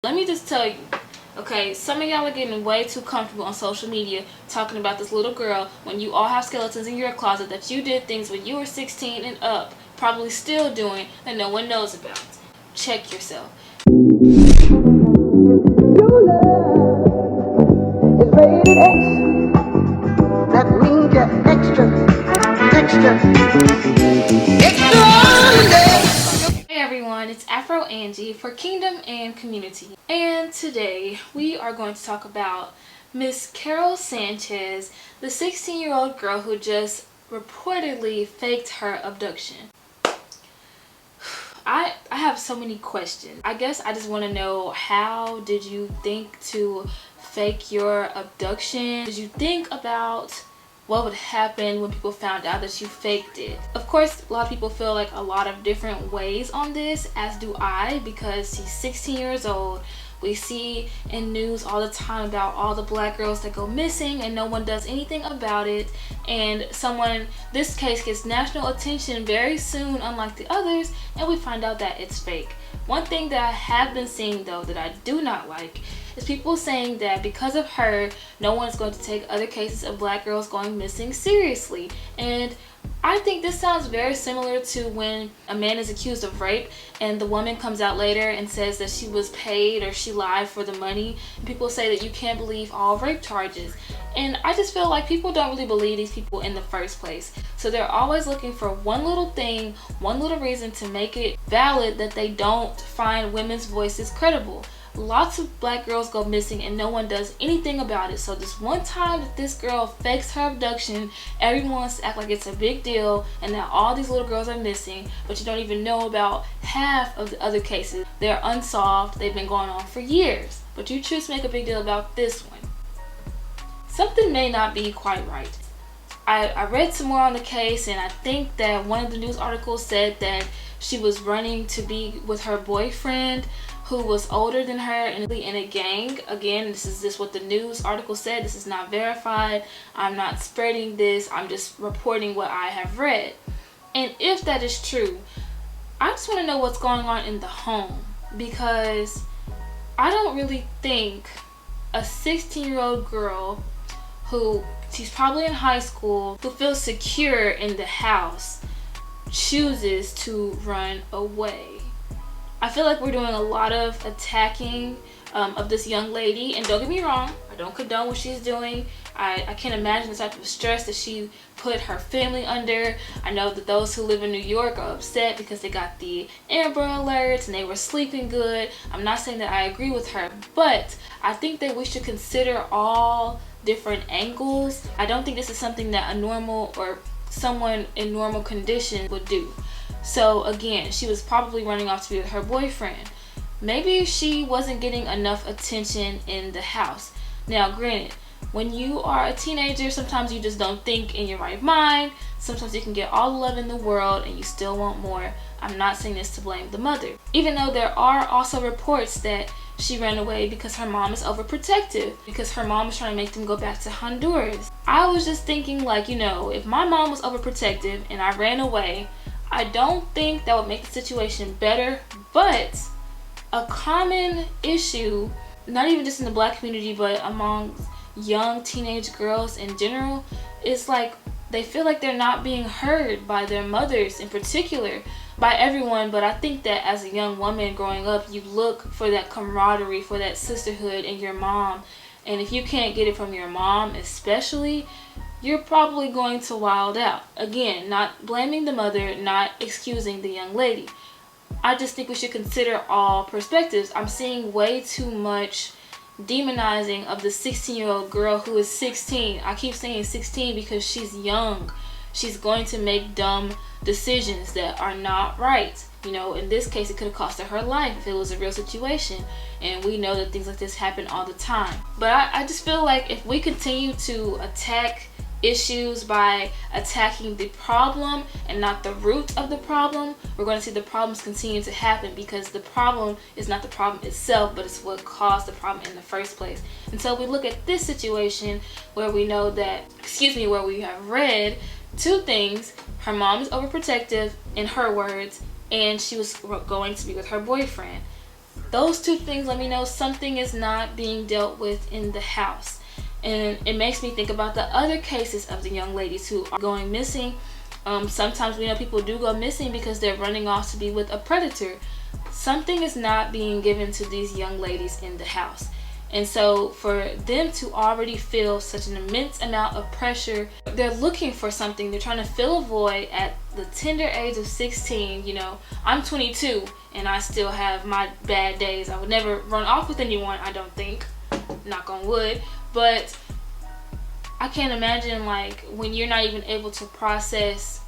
Let me just tell you, okay, some of y'all are getting way too comfortable on social media talking about this little girl when you all have skeletons in your closet that you did things when you were 16 and up, probably still doing, that no one knows about. Check yourself. Your love is rated X. That means you're extraordinary. Hey everyone, it's Afro Angie for Kingdom and Community. And today we are going to talk about Miss Carol Sanchez, the 16-year-old girl who just reportedly faked her abduction. I have so many questions. I guess I just want to know, how did you think to fake your abduction? Did you think about what would happen when people found out that you faked it? Of course, a lot of people feel like a lot of different ways on this, as do I, because she's 16 years old. We see in news all the time about all the black girls that go missing and no one does anything about it, and this case gets national attention very soon, unlike the others, and we find out that it's fake. One thing that I have been seeing though that I do not like is people saying that because of her, no one's going to take other cases of black girls going missing seriously. And I think this sounds very similar to when a man is accused of rape and the woman comes out later and says that she was paid or she lied for the money, and people say that you can't believe all rape charges. And I just feel like people don't really believe these people in the first place, so they're always looking for one little thing, one little reason to make it valid that they don't find women's voices credible. Lots of black girls go missing and no one does anything about it. So this one time that this girl fakes her abduction, everyone wants to act like it's a big deal and that all these little girls are missing, but you don't even know about half of the other cases. They're unsolved, they've been going on for years, but you choose to make a big deal about this one. Something may not be quite right. I read some more on the case, and I think that one of the news articles said that she was running to be with her boyfriend who was older than her and in a gang. Again, this is just what the news article said. This is not verified. I'm not spreading this. I'm just reporting what I have read. And if that is true, I just want to know what's going on in the home, because I don't really think a 16-year-old girl who, she's probably in high school, who feels secure in the house, chooses to run away. I feel like we're doing a lot of attacking of this young lady, and don't get me wrong, I don't condone what she's doing. I can't imagine the type of stress that she put her family under. I know that those who live in New York are upset because they got the Amber Alerts and they were sleeping good. I'm not saying that I agree with her, but I think that we should consider all different angles. I don't think this is something that a normal or someone in normal condition would do. So again, she was probably running off to be with her boyfriend. Maybe she wasn't getting enough attention in the house. Now granted, when you are a teenager, sometimes you just don't think in your right mind. Sometimes you can get all the love in the world and you still want more. I'm not saying this to blame the mother, even though there are also reports that she ran away because her mom is overprotective, because her mom is trying to make them go back to Honduras. I was just thinking, like, you know, if my mom was overprotective and I ran away, I don't think that would make the situation better. But a common issue, not even just in the black community, but among young teenage girls in general, is like they feel like they're not being heard by their mothers in particular, by everyone. But I think that as a young woman growing up, you look for that camaraderie, for that sisterhood in your mom, and if you can't get it from your mom especially, you're probably going to wild out. Again, not blaming the mother, not excusing the young lady. I just think we should consider all perspectives. I'm seeing way too much demonizing of the 16-year-old girl who is 16. I keep saying 16 because she's young. She's going to make dumb decisions that are not right. You know, in this case, it could have cost her life if it was a real situation. And we know that things like this happen all the time. But I just feel like if we continue to attack issues by attacking the problem and not the root of the problem, we're going to see the problems continue to happen, because the problem is not the problem itself, but it's what caused the problem in the first place. And so we look at this situation where we know that, where we have read two things: her mom is overprotective in her words, and she was going to be with her boyfriend. Those two things let me know something is not being dealt with in the house. And it makes me think about the other cases of the young ladies who are going missing. Sometimes we know people do go missing because they're running off to be with a predator. Something is not being given to these young ladies in the house. And so for them to already feel such an immense amount of pressure, they're looking for something. They're trying to fill a void at the tender age of 16. You know, I'm 22 and I still have my bad days. I would never run off with anyone, I don't think. Knock on wood. But I can't imagine, like, when you're not even able to process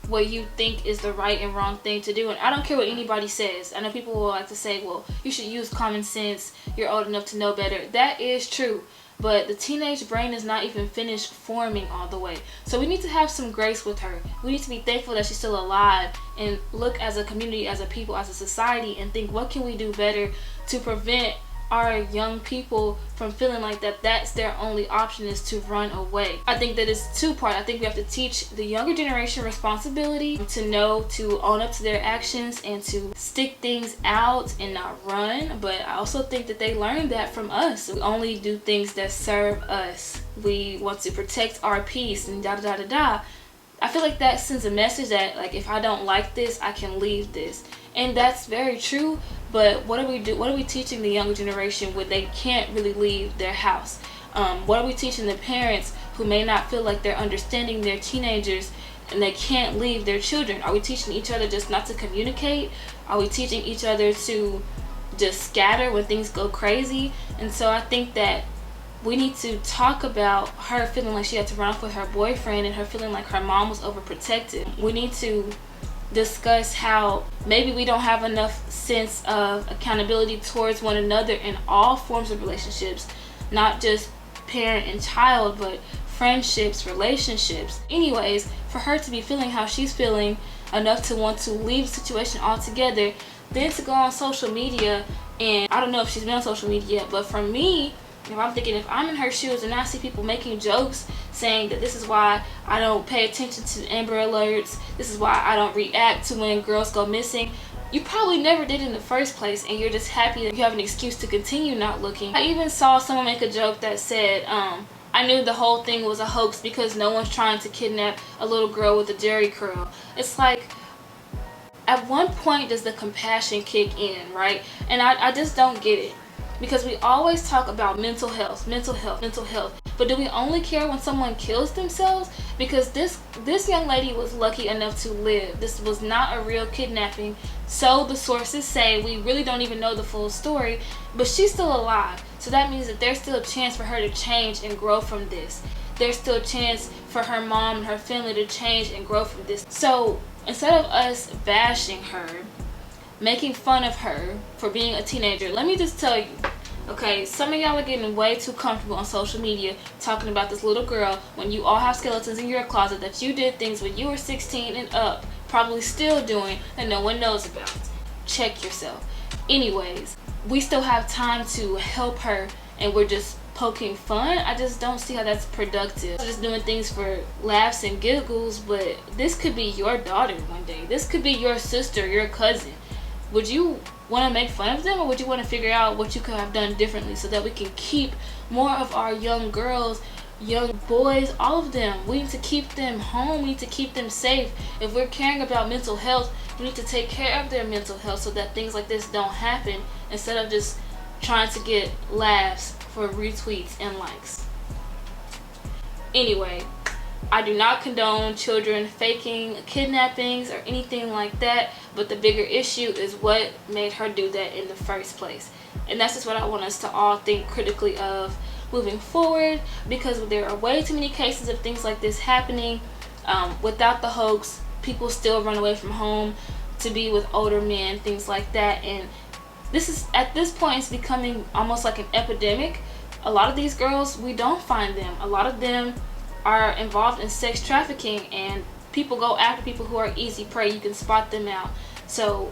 what you think is the right and wrong thing to do. And I don't care what anybody says. I know people will like to say, well, you should use common sense, you're old enough to know better. That is true, but the teenage brain is not even finished forming all the way. So we need to have some grace with her. We need to be thankful that she's still alive and look as a community, as a people, as a society, and think, what can we do better to prevent our young people from feeling like that's their only option, is to run away. I think that it's two-part. I think we have to teach the younger generation responsibility, to know to own up to their actions and to stick things out and not run. But I also think that they learned that from us. We only do things that serve us. We want to protect our peace and da da da da da. I feel like that sends a message that, like, if I don't like this, I can leave this. And that's very true, but what do we do? What are we teaching the younger generation when they can't really leave their house? What are we teaching the parents who may not feel like they're understanding their teenagers and they can't leave their children? Are we teaching each other just not to communicate? Are we teaching each other to just scatter when things go crazy? And so I think that we need to talk about her feeling like she had to run off with her boyfriend and her feeling like her mom was overprotective. We need to discuss how maybe we don't have enough sense of accountability towards one another in all forms of relationships, not just parent and child, but friendships, relationships. Anyways, for her to be feeling how she's feeling enough to want to leave the situation altogether, then to go on social media, and I don't know if she's been on social media yet, but for me, if I'm thinking, if I'm in her shoes and I see people making jokes saying that this is why I don't pay attention to Amber Alerts, this is why I don't react to when girls go missing, you probably never did in the first place, and you're just happy that you have an excuse to continue not looking. I even saw someone make a joke that said, I knew the whole thing was a hoax because no one's trying to kidnap a little girl with a Jerry curl. It's like, at one point does the compassion kick in, right? And I just don't get it. Because we always talk about mental health, but do we only care when someone kills themselves? Because this young lady was lucky enough to live. This was not a real kidnapping, so the sources say. We really don't even know the full story, but she's still alive. So that means that there's still a chance for her to change and grow from this. There's still a chance for her mom and her family to change and grow from this. So instead of us bashing her, making fun of her for being a teenager, let me just tell you, okay, some of y'all are getting way too comfortable on social media talking about this little girl when you all have skeletons in your closet that you did things when you were 16 and up, probably still doing, that no one knows about. Check yourself. Anyways, we still have time to help her, and we're just poking fun. I just don't see how that's productive. Just doing things for laughs and giggles, but this could be your daughter one day. This could be your sister, your cousin. Would you want to make fun of them, or would you want to figure out what you could have done differently so that we can keep more of our young girls, young boys, all of them? We need to keep them home. We need to keep them safe. If we're caring about mental health, we need to take care of their mental health so that things like this don't happen, instead of just trying to get laughs for retweets and likes. Anyway, I do not condone children faking kidnappings or anything like that, but the bigger issue is what made her do that in the first place. And that's just what I want us to all think critically of moving forward, because there are way too many cases of things like this happening. Without the hoax, people still run away from home to be with older men, things like that. And this is, at this point, it's becoming almost like an epidemic. A lot of these girls, we don't find them. A lot of them are involved in sex trafficking, and people go after people who are easy prey. You can spot them out. So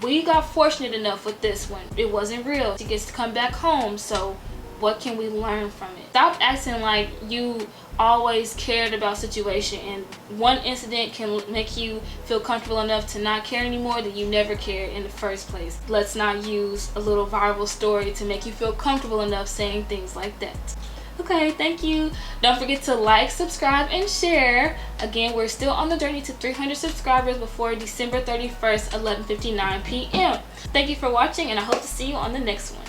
we got fortunate enough with this one. It wasn't real. She gets to come back home, so What can we learn from it? Stop acting like you always cared about situation, and one incident can make you feel comfortable enough to not care anymore that you never cared in the first place. Let's not use a little viral story to make you feel comfortable enough saying things like that. Okay, thank you. Don't forget to like, subscribe, and share. Again, we're still on the journey to 300 subscribers before December 31st, 11:59 p.m. Thank you for watching, and I hope to see you on the next one.